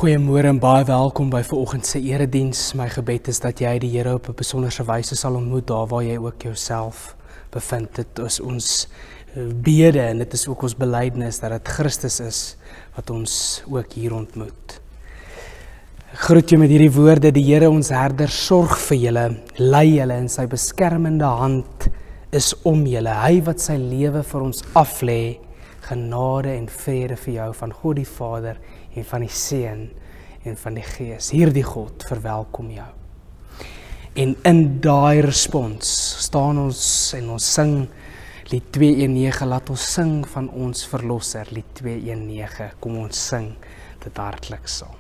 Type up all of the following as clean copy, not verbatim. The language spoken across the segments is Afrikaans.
Goeiemôre en baie welkom by vanoggend se erediens. My gebed is dat jy die Here op 'n besonderse wyse sal ontmoet daar waar jy ook jouself bevind. Dit is ons bede en dit is ook ons belydenis dat dit Christus is wat ons ook hier ontmoet. Ek groet jou met hierdie woorde: die Here ons herder sorg vir julle, lei julle in sy beskermende hand is om julle. Hy wat sy lewe vir ons aflê, genade en vrede vir jou van God die Vader en van die Seun en van die Gees. Hierdie God verwelkom jou. En in daai respons staan ons en ons sing lied 219, laat ons sing van ons verlosser, lied 219, kom ons sing dit hartlik saam.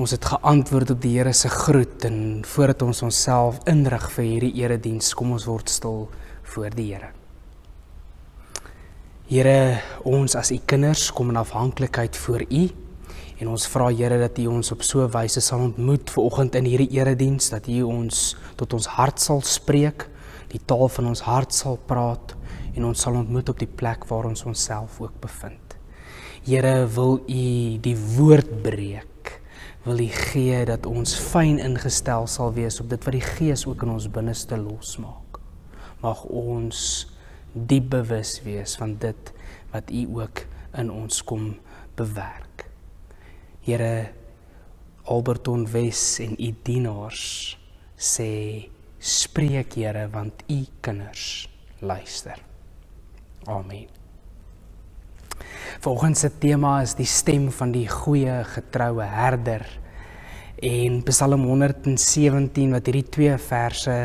Ons het geantwoord op die Here se groet en voordat ons onsself inrig vir hierdie erediens, kom ons word stil voor die Here. Here, ons as u kinders kom in afhanklikheid voor u en ons vra Here dat u ons op so 'n wyse sal ontmoet vanoggend in hierdie erediens, dat u ons tot ons hart sal spreek, die taal van ons hart sal praat en ons sal ontmoet op die plek waar ons onsself ook bevind. Here, wil u die woord breek, wil u gee dat ons fyn ingestel sal wees op dit wat die Gees ook in ons binneste losmaak. Mag ons diep bewus wees van dit wat u ook in ons kom bewerk. Here, Alberton Wes en u dienaars sê Spreek, Here, want u kinders luister. Amen. Vanoggend se tema is die stem van die goeie getroue herder. En Psalm 117 wat hierdie 2 verse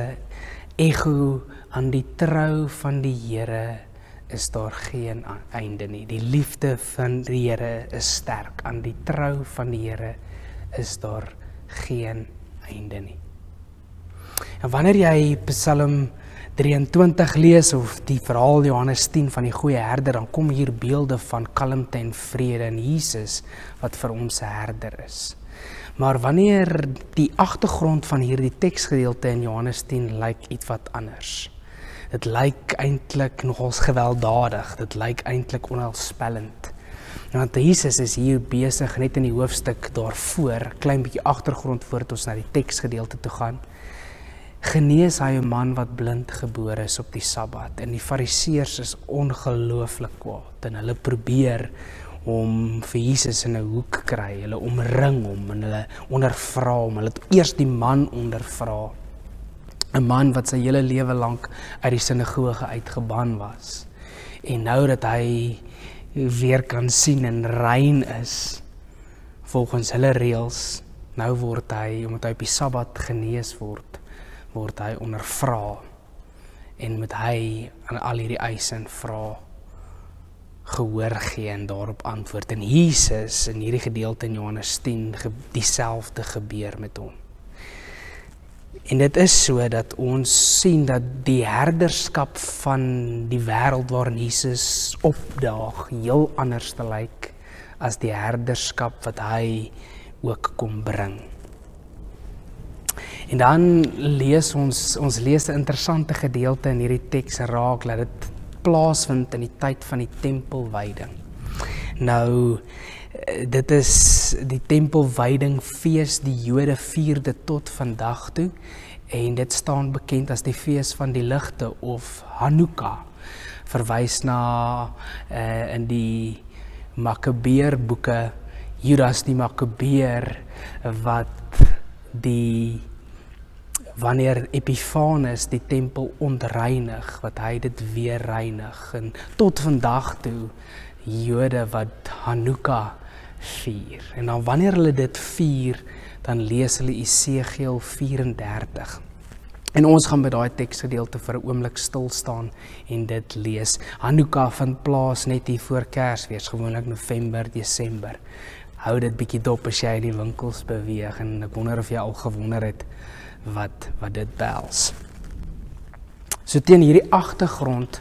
echo aan die trou van die Here is daar geen einde nie. Die liefde van die Here is sterk. Aan die trou van die Here is daar geen einde nie. En wanneer jy Psalm 23 lees of die verhaal Johannes 10 van die goeie herder, dan kom hier beelde van kalmte en vrede in Jesus wat vir ons 'n herder is. Maar wanneer die agtergrond van hierdie teksgedeelte in Johannes 10 lyk iets wat anders. Dit lyk eintlik nogals gewelddadig, dit lyk eintlik onheilspellend. Want Jesus is hier besig net in die hoofstuk daarvoor, klein bietjie agtergrond voordat ons na die teksgedeelte toe gaan. Genees hy 'n man wat blind gebore is op die Sabbat, en die Fariseërs is ongelooflik kwaad en hulle probeer om vir Jesus in 'n hoek kry. Hulle omring hom en hulle ondervra hom. Hulle het eers die man ondervra. 'n Man wat sy hele lewe lank uit die sinagoge uitgeban was. En nou dat hy weer kan sien en rein is, volgens hulle reëls, nou word hy, omdat hy op die Sabbat genees word hy ondervra. En moet hy aan al hierdie eise en vra gehoor gee en daarop antwoord. En Jesus in hierdie gedeelte in Johannes 10 dieselfde gebeur met hom. En dit is so dat ons sien dat die herderskap van die wêreld waarin Jesus opdaag heel anders te lyk as die herderskap wat hy ook kom bring. En dan lees ons lees 'n interessante gedeelte in hierdie teks raak dat dit plaasvind in die tyd van die tempelwyding. Nou, dit is die tempelwyding fees, die Jode vier dit tot vandag toe, en dit staan bekend as die fees van die ligte of Hanukkah, verwys na in die Makabeerboeke, Judas die Makabeer, wat wanneer Epiphanes die tempel ontreinig, wat hy dit weer reinig, en tot vandag toe Jode wat Hanukkah vier. En dan wanneer hulle dit vier, dan lees hulle Esegiel 34. En ons gaan by daai teksgedeelte vir 'n oomblik stil staan en dit lees. Hanukkah vind plaas net hier voor Kersfees, gewoonlik November, Desember. Hou dit bietjie dop as jy in die winkels beweeg, en ek wonder of jy al gewonder het wat dit behels. So teen hierdie agtergrond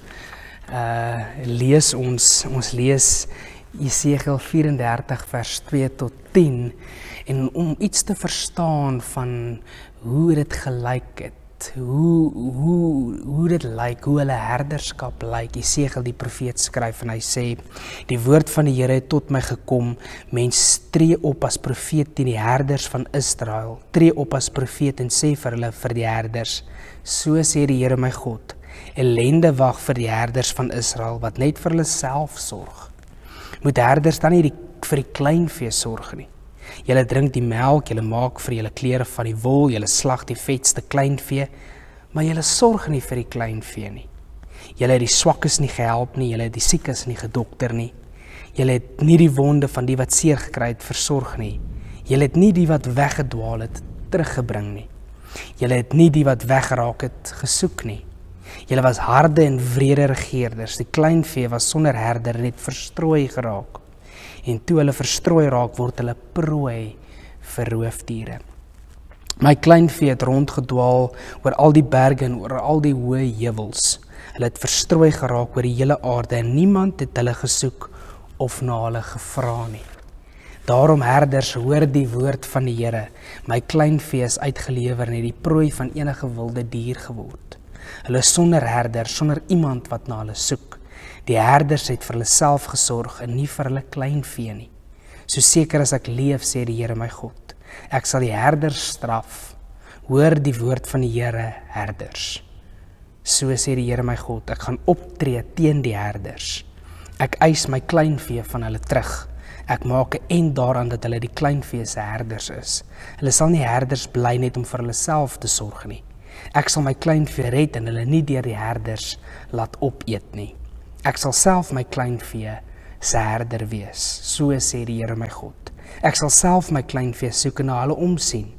lees ons lees Esegiel 34 vers 2 tot 10, en om iets te verstaan van hoe dit gelyk het, hoe dit lyk, hoe hulle herderskap lyk. Esegiel die profeet skryf en hy sê, die woord van die Here het tot my gekom, mens tree op as profeet teen die herders van Israel, tree op as profeet en sê vir hulle, vir die herders, so sê die Here my God, ellende wag vir die herders van Israel, wat net vir hulle self sorg. Moet herders dan nie vir die kleinvee sorg nie? Julle drink die melk, julle maak vir julle klere van die wol, julle slag die vetste kleinvee, maar julle sorg nie vir die kleinvee nie. Julle het die swakkes nie gehelp nie, julle het die siekes nie gedokter nie. Julle het nie die wonde van die wat seer gekry het versorg nie. Julle het nie die wat weggedwaal het teruggebring nie. Julle het nie die wat weggeraak het gesoek nie. Julle was harde en wrede regeerders, die kleinvee was sonder herder en het verstrooi geraak. En toe hulle verstrooi raak, word hulle prooi vir roofdiere. My kleinvee het rondgedwaal oor al die berge en oor al die hoë heuwels. Hulle het verstrooi geraak oor die hele aarde en niemand het hulle gesoek of na hulle gevra nie. Daarom herders, hoor die woord van die Here. My kleinvee is uitgelewer en het die prooi van enige wilde dier geword. Hulle is sonder herder, sonder iemand wat na hulle soek. Die herders het vir hulle self gesorg en nie vir hulle kleinvee nie. So seker as ek leef, sê die Here my God, ek sal die herders straf. Hoor die woord van die Here, herders. So sê die Here my God, ek gaan optree teen die herders. Ek eis my kleinvee van hulle terug. Ek maak 'n eind daaraan dat hulle die kleinvee se herders is. Hulle sal nie herders bly net om vir hulle self te sorg nie. Ek sal my kleinvee red en hulle nie deur die herders laat opeet nie. Ek sal self my kleinvee se herder wees, so sê die Here my God. Ek sal self my kleinvee soek en na hulle omsien,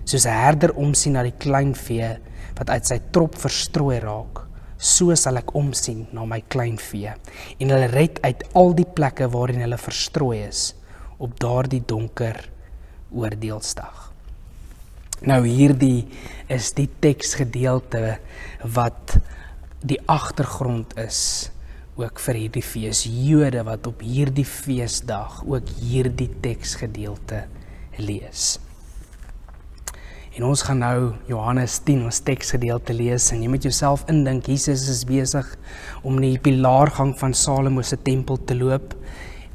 soos 'n herder omsien na die kleinvee wat uit sy trop verstrooi raak. So sal ek omsien na my kleinvee en hulle red uit al die plekke waarin hulle verstrooi is op daardie donker oordeelsdag. Nou hierdie is die teksgedeelte wat die agtergrond is ook vir hierdie fees. Jode wat op hierdie feesdag ook hierdie teksgedeelte lees. En ons gaan nou Johannes 10 ons teksgedeelte lees en jy moet jouself indink, Jesus is besig om die pilaargang van Salomo se tempel te loop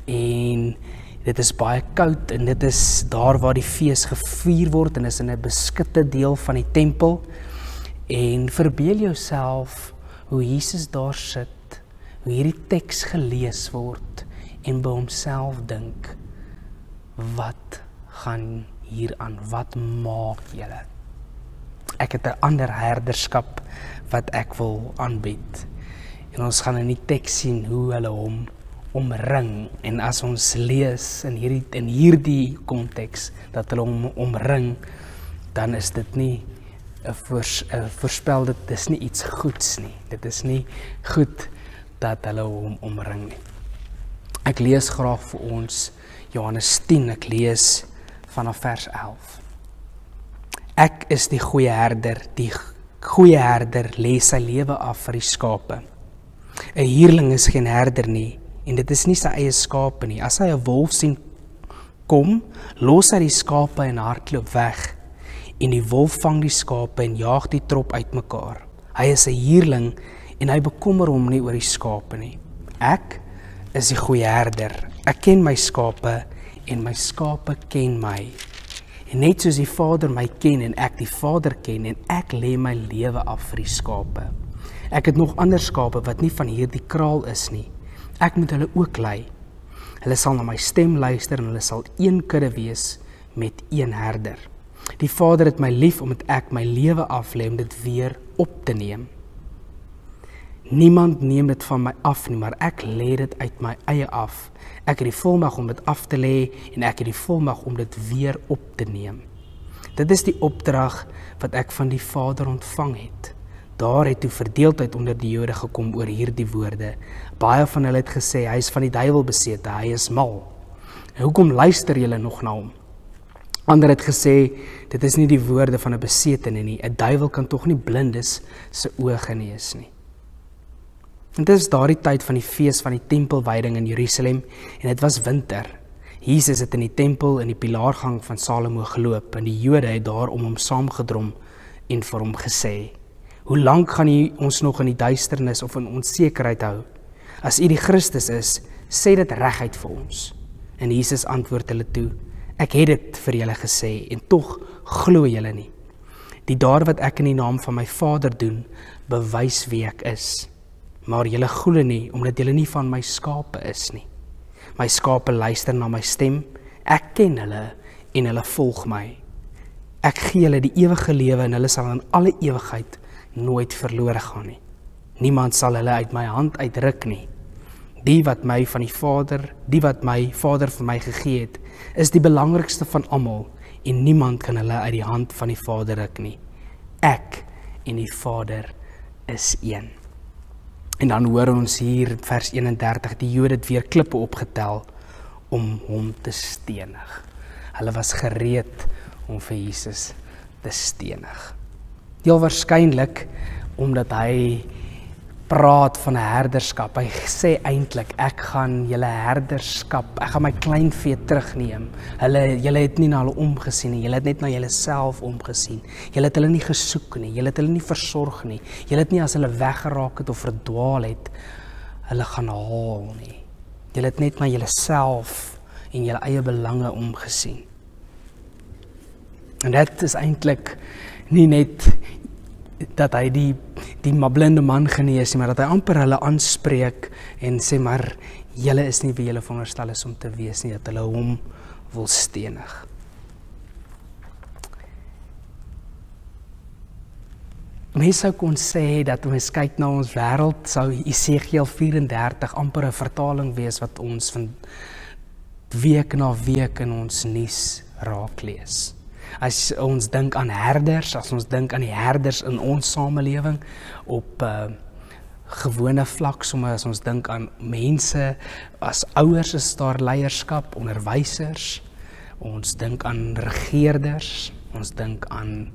en dit is baie koud en dit is daar waar die fees gevier word en is in 'n beskutte deel van die tempel. En verbeel jouself hoe Jesus daar sit, hoe hierdie teks gelees word en by homself dink, wat gaan hier aan, wat maak julle? Ek het 'n ander herderskap wat ek wil aanbied. En ons gaan in die teks sien hoe hulle hom omring, en as ons lees in hierdie konteks dat hulle hom omring, dan is dit nie 'n voorspel, dit is nie iets goeds nie. Dit is nie goed dat hulle hom omring nie. Ek lees graag vir ons Johannes 10, ek lees vanaf vers 11. Ek is die goeie herder lê sy lewe af vir die skape. 'n Huurling is geen herder nie, en dit is nie sy eie skape nie. As hy 'n wolf sien kom, los hy die skape en hardloop weg. En die wolf vang die skape en jaag die trop uitmekaar. Hy is 'n huurling en hy bekommer hom nie oor die skape nie. Ek is die goeie herder. Ek ken my skape en my skape ken my. En net soos die Vader my ken en ek die Vader ken en ek lê my lewe af vir die skape. Ek het nog ander skape wat nie van hierdie kraal is nie. Ek moet hulle ook lei. Hulle sal na my stem luister en hulle sal een kudde wees met een herder. Die Vader het my lief omdat ek my lewe aflê om dit weer op te neem. Niemand neem dit van my af nie, maar ek lê dit uit my eie af. Ek het die volmag om dit af te lê en ek het die volmag om dit weer op te neem. Dit is die opdrag wat ek van die Vader ontvang het. Daar het toe verdeeldheid onder die Jode gekom oor hierdie woorde. Baie van hulle het gesê, hy is van die duiwel besete, hy is mal. En hoekom luister julle nog na hom? Ander het gesê, dit is nie die woorde van 'n besetene nie, 'n duiwel kan tog nie blindes se oë genees nie. En dit is daardie tyd van die fees van die tempelwyding in Jerusalem, en dit was winter. Jesus het in die tempel in die pilaargang van Salomo geloop, en die Jode het daar om hom saamgedrom en vir hom gesê, hoe lank gaan u ons nog in die duisternis of in onsekerheid hou? As u die Christus is, sê dit reguit vir ons. En Jesus antwoord hulle toe, ek het dit vir julle gesê, en tog glo julle nie. Die dade wat ek in die naam van my Vader doen, bewys wie ek is. Maar julle glo nie, omdat julle nie van my skape is nie. My skape luister na my stem, ek ken hulle en hulle volg my. Ek gee hulle die ewige lewe en hulle sal in alle ewigheid nooit verlore gaan nie. Niemand sal hulle uit my hand uitruk nie. Die wat my Vader vir my gegee het, is die belangrikste van almal en niemand kan hulle uit die hand van die Vader ruk nie. Ek en die Vader is een. En dan hoor ons hier in vers 31, die Jode het weer klippe opgetel om hom te stenig. Hulle was gereed om vir Jesus te stenig. Heel waarskynlik omdat hy praat van 'n herderskap. Hy sê eintlik, ek gaan julle herderskap, ek gaan my kleinvee terugneem. Julle het nie na hulle omgesien nie, julle het net na julle self omgesien. Julle het hulle nie gesoek nie, julle het hulle nie versorg nie. Julle het nie as hulle weggeraak het of verdwaal het, hulle gaan haal nie. Julle het net na julle self en julle eie belange omgesien. En dit is eintlik nie net dat hy die blinde man genees nie, maar dat hy amper hulle aanspreek en sê, maar julle is nie wie julle veronderstel is om te wees nie, dat hulle hom wil stenig. Mense sou kon sê dat ons kyk na ons wêreld, sou Esegiel 34 amper 'n vertaling wees wat ons van week na week in ons nuus raak lees. As ons dink aan herders, as ons dink aan die herders in ons samelewing op gewone vlak, sommer as ons dink aan mense, as ouers is daar leierskap, onderwysers, ons dink aan regerders, ons dink aan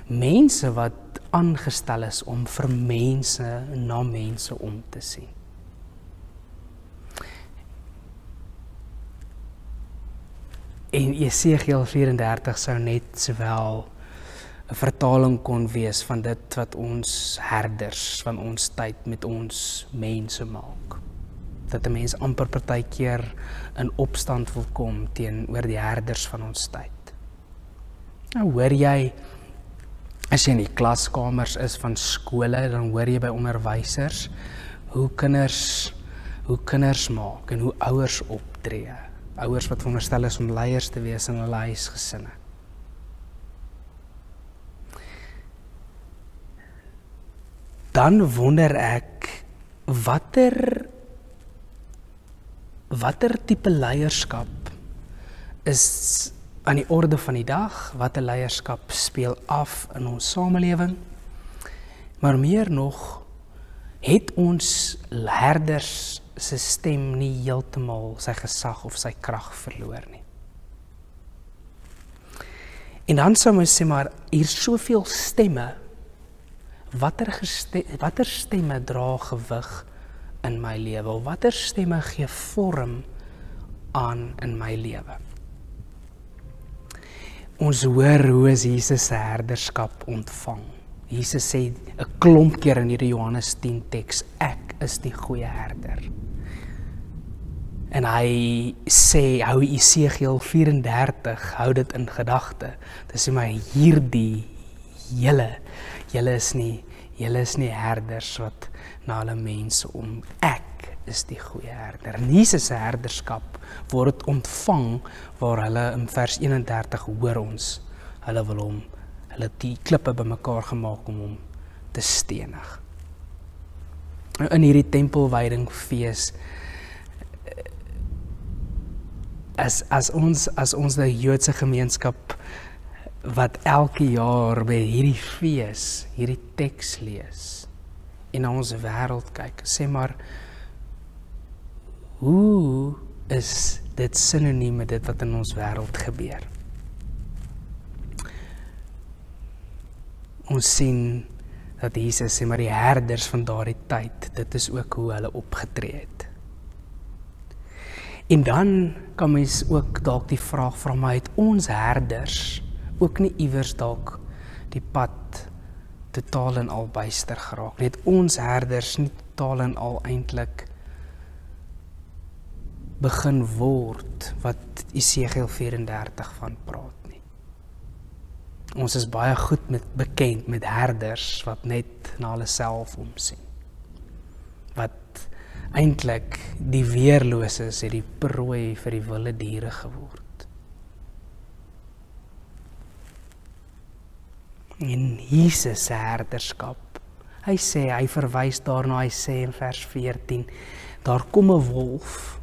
mense wat aangestel is om vir mense na mense om te sien. En Esegiel 34 sou net sowel 'n vertaling kon wees van dit wat ons herders van ons tyd met ons mense maak. Dat 'n mens amper partykeer in opstand wil kom teenoor die herders van ons tyd. Nou hoor jy, as jy in die klaskamers is van skole, dan hoor jy by onderwysers hoe kinders maak en hoe ouers optree. Ouers wat veronderstel is om leiers te wees in hulle huisgesinne. Dan wonder ek, watter tipe leierskap is aan die orde van die dag? Watter leierskap speel af in ons samelewing? Maar meer nog, het ons herders se stem nie heeltemal sy gesag of sy krag verloor nie. En dan sou mens sê, maar hier soveel stemme, watter stemme dra gewig in my lewe? Watter stemme gee vorm aan in my lewe? Ons hoor hoe is Jesus se herderskap ontvang. Jesus sê 'n klomp keer in hierdie Johannes 10 teks, ek is die goeie herder. En hy sê, hou Esegiel 34, hou dit in gedagte. Dis sê maar hierdie julle is nie herders wat na hulle mense om. Ek is die goeie herder. En Jesus se herderskap word ontvang waar hulle in vers 31 hoor ons. Hulle wil hulle die klippe bymekaar gemaak om hom te stenig. In hierdie tempelwydingfees, as ons die Joodse gemeenskap wat elke jaar by hierdie fees, hierdie teks lees en na ons wêreld kyk, sê maar, hoe is dit sinoniem met dit wat in ons wêreld gebeur? Ons sien dat Jesus sê, maar die herders van daardie tyd, dit is ook hoe hulle opgetree het. En dan kan mens ook dalk die vraag vra, maar het ons herders ook nie iewers dalk die pad totaal en al byster geraak? Het ons herders nie totaal en al eintlik begin word wat Esegiel 34 van praat nie? Ons is baie goed bekend met herders wat net na hulle self omsien. Wat eintlik die weerloses het die prooi vir die wilde diere geword. En Jesus se herderskap, hy verwys daarna, hy sê in vers 14, daar kom 'n wolf,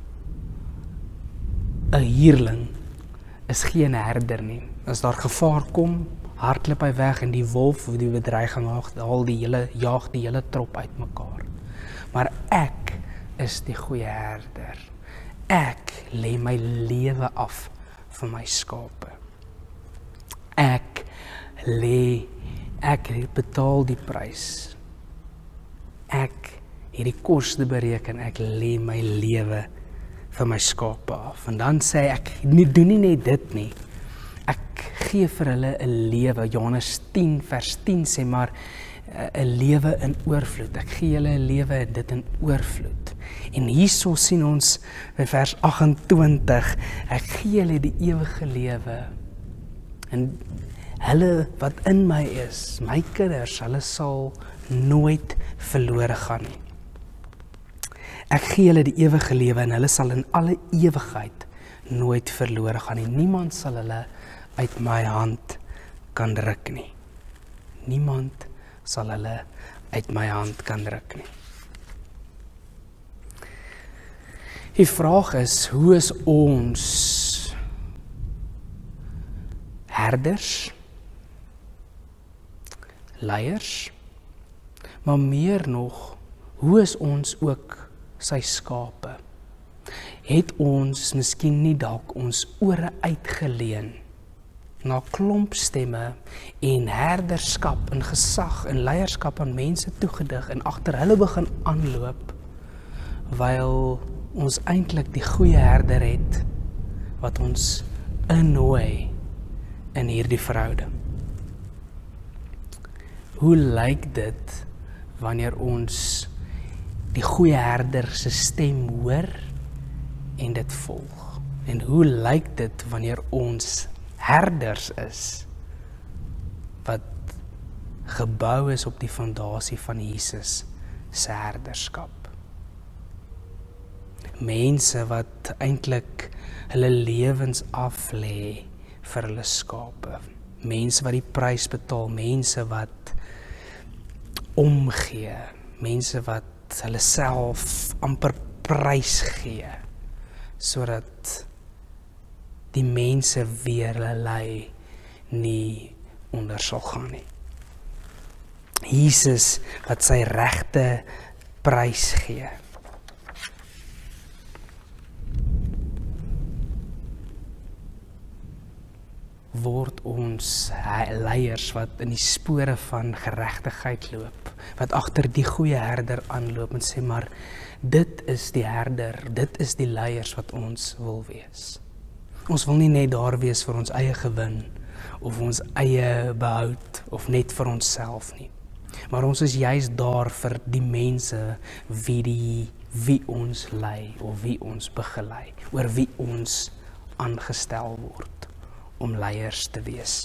'n huurling is geen herder nie. As daar gevaar kom, hardloop hy weg en die wolf of die bedreiging jaag die hele trop uitmekaar. Maar ek is die goeie herder. Ek lê my lewe af vir my skape. Ek betaal die prys. Ek het die koste bereken, ek lê my lewe vir my skape af. En dan sê ek, doen nie net dit nie. Ek gee vir hulle 'n lewe. Johannes 10 vers 10 sê maar 'n lewe in oorvloed. Ek gee hulle 'n lewe en dit in oorvloed. En hierso sien ons in vers 28, ek gee hulle die ewige lewe. En hulle wat in my is, my kinders, hulle sal nooit verlore gaan nie. Ek gee hulle die ewige lewe en hulle sal in alle ewigheid nooit verlore gaan nie. Niemand sal hulle uit my hand kan ruk nie. Niemand sal hulle uit my hand kan ruk nie. Die vraag is, hoe is ons herders, leiers, maar meer nog, hoe is ons ook sy skape? Het ons miskien nie dalk ons ore uitgeleen na klompstemme en herderskap en gesag en leierskap aan mense toegedig en agter hulle begin aanloop, wyl ons eintlik die goeie herder het wat ons innooi in hierdie verhouding. Hoe lyk dit wanneer ons die goeie herder se stem hoor en dit volg? En hoe lyk dit wanneer ons herders is wat gebou is op die fondasie van Jesus se herderskap? Mense wat eintlik hulle lewens aflê vir hulle skape. Mense wat die prys betaal, mense wat omgee, mense wat hulle self amper prys gee, sodat die mense weer hulle lei nie onder sal gaan nie. Jesus wat sy regte prys gee. Word ons leiers wat in die spore van geregtigheid loop, wat agter die goeie herder aanloop en sê, maar dit is die herder, dit is die leiers wat ons wil wees. Ons wil nie net daar wees vir ons eie gewin, of ons eie behoud, of net vir onsself nie. Maar ons is juist daar vir die mense wie ons lei, of wie ons begelei, oor wie ons aangestel word om leiers te wees.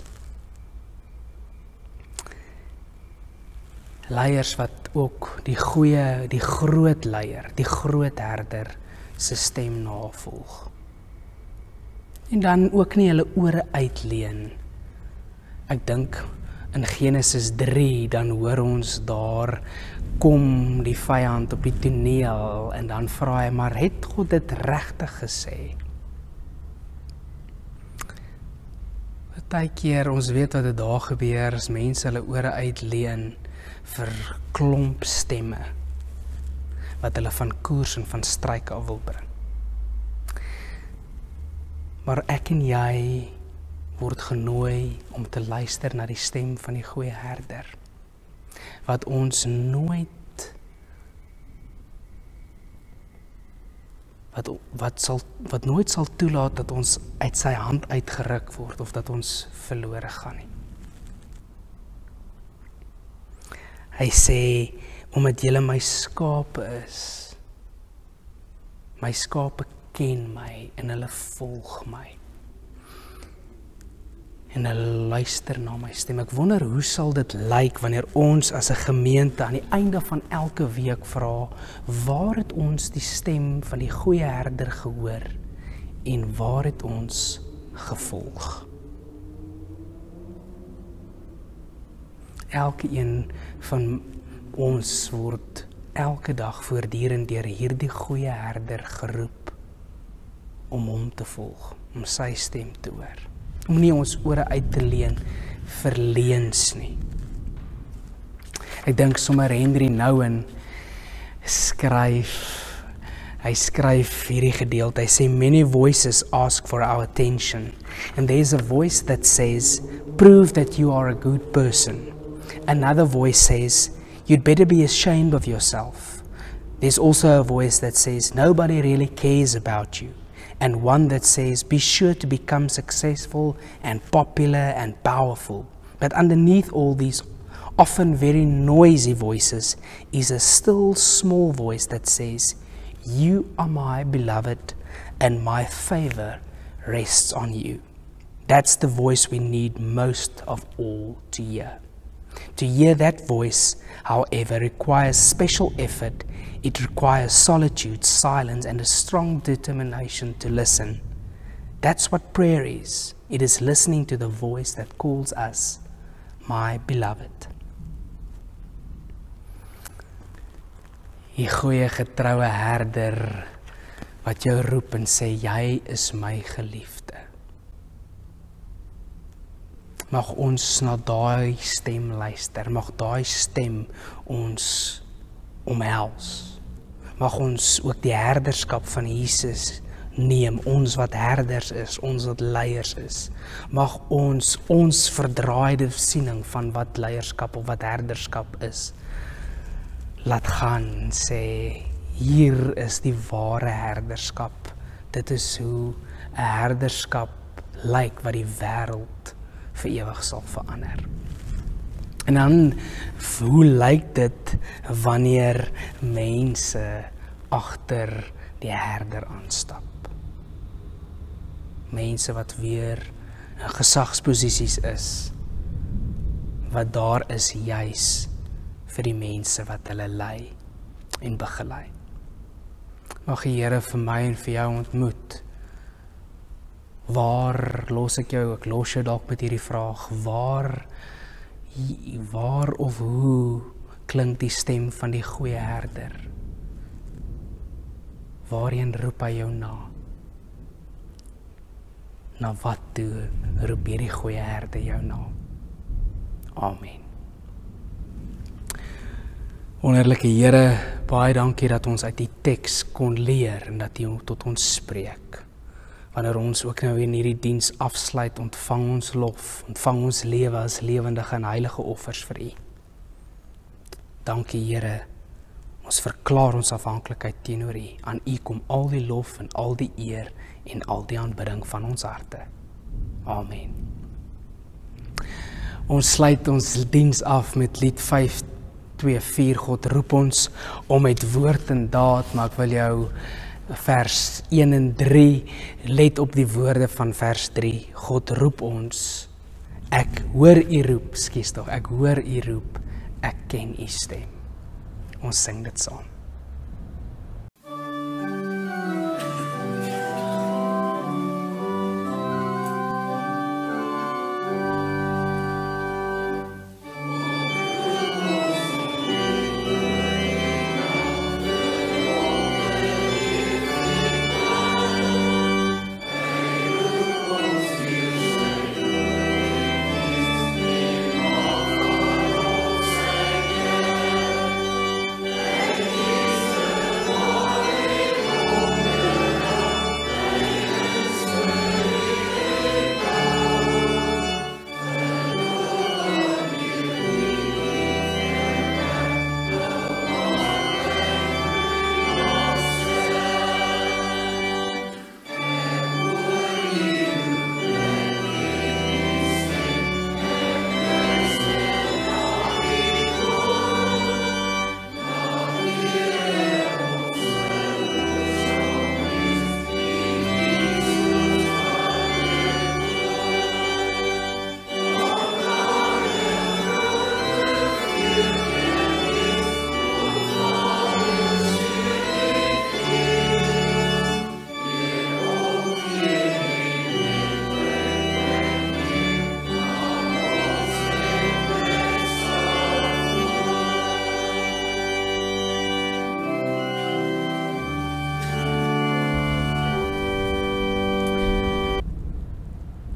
Leiers wat ook die groot leier, die groot herder se stem navolg. En dan ook nie hulle ore uitleen. Ek dink in Genesis 3, dan hoor ons daar kom die vyand op die toneel en dan vra hy, maar het God dit regtig gesê? Partykeer, ons weet wat daar gebeur as mense hulle ore uitleen vir klomp stemme wat hulle van koers en van struik af wil bring. Maar ek en jy word genooi om te luister na die stem van die goeie herder, wat ons nooit wat nooit sal toelaat dat ons uit sy hand uitgeruk word of dat ons verlore gaan nie. Hy sê, omdat julle my skape is, my skape ken my en hulle volg my. En hulle luister na my stem. Ek wonder hoe sal dit lyk wanneer ons as 'n gemeente aan die einde van elke week vra, waar het ons die stem van die goeie herder gehoor en waar het ons gevolg? Elke een van ons word elke dag voortdurend deur hierdie goeie herder geroep om hom te volg, om sy stem te hoor. Om nie ons ore uit te leen vir leuns nie. Ek dink sommer Henry Nouwen hy skryf hierdie gedeelte, hy sê, many voices ask for our attention, and there is a voice that says, prove that you are a good person. Another voice says, you'd better be ashamed of yourself. There's also a voice that says, nobody really cares about you. And one that says, be sure to become successful and popular and powerful. But underneath all these often very noisy voices is a still small voice that says, you are my beloved and my favor rests on you. That's the voice we need most of all to hear. To hear that voice, however, requires special effort. It requires solitude, silence, and a strong determination to listen. That's what prayer is. It is listening to the voice that calls us, my beloved. Die goeie getroue herder wat jou roep en sê, jy is my geliefde. Mag ons na daai stem luister, mag daai stem ons omhels. Mag ons ook die herderskap van Jesus neem, ons wat herders is, ons wat leiers is. Mag ons verdraaide siening van wat leierskap of wat herderskap is, laat gaan en sê, hier is die ware herderskap. Dit is hoe 'n herderskap lyk wat die wêreld vir ewig sal verander. En dan, hoe lyk dit wanneer mense agter die herder aanstap? Mense wat weer in gesagsposisies is, wat daar is juis vir die mense wat hulle lei en begelei. Mag die Here vir my en vir jou ontmoet. Waar los ek jou? Ek los jou dalk met hierdie vraag. Waar of hoe klink die stem van die goeie herder? Waarheen roep hy jou na? Na wat toe roep hierdie goeie herder jou na? Amen. Wonderlike Here, baie dankie dat ons uit die teks kon leer en dat U tot ons spreek. Wanneer ons ook nou in hierdie diens afsluit, ontvang ons lof, ontvang ons lewe as lewendige en heilige offers vir U. Dankie Here, ons verklaar ons afhanklikheid teenoor U. Aan U kom al die lof en al die eer en al die aanbidding van ons harte. Amen. Ons sluit ons diens af met lied 524, God roep ons om met woord en daad, maar ek wil jou vers 1 en 3, let op die woorde van vers 3, God roep ons, ek hoor U roep, ek hoor U roep, ek ken U stem. Ons sing dit saam.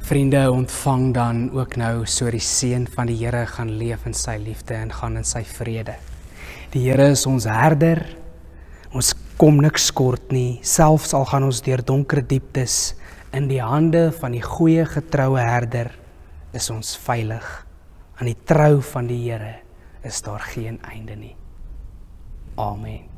Vriende, ontvang dan ook nou so die seën van die Here gaan leef in sy liefde en gaan in sy vrede. Die Here is ons herder, ons kom niks kort nie, selfs al gaan ons deur donker dieptes, in die hande van die goeie getroue herder is ons veilig. Aan die trou van die Here is daar geen einde nie. Amen.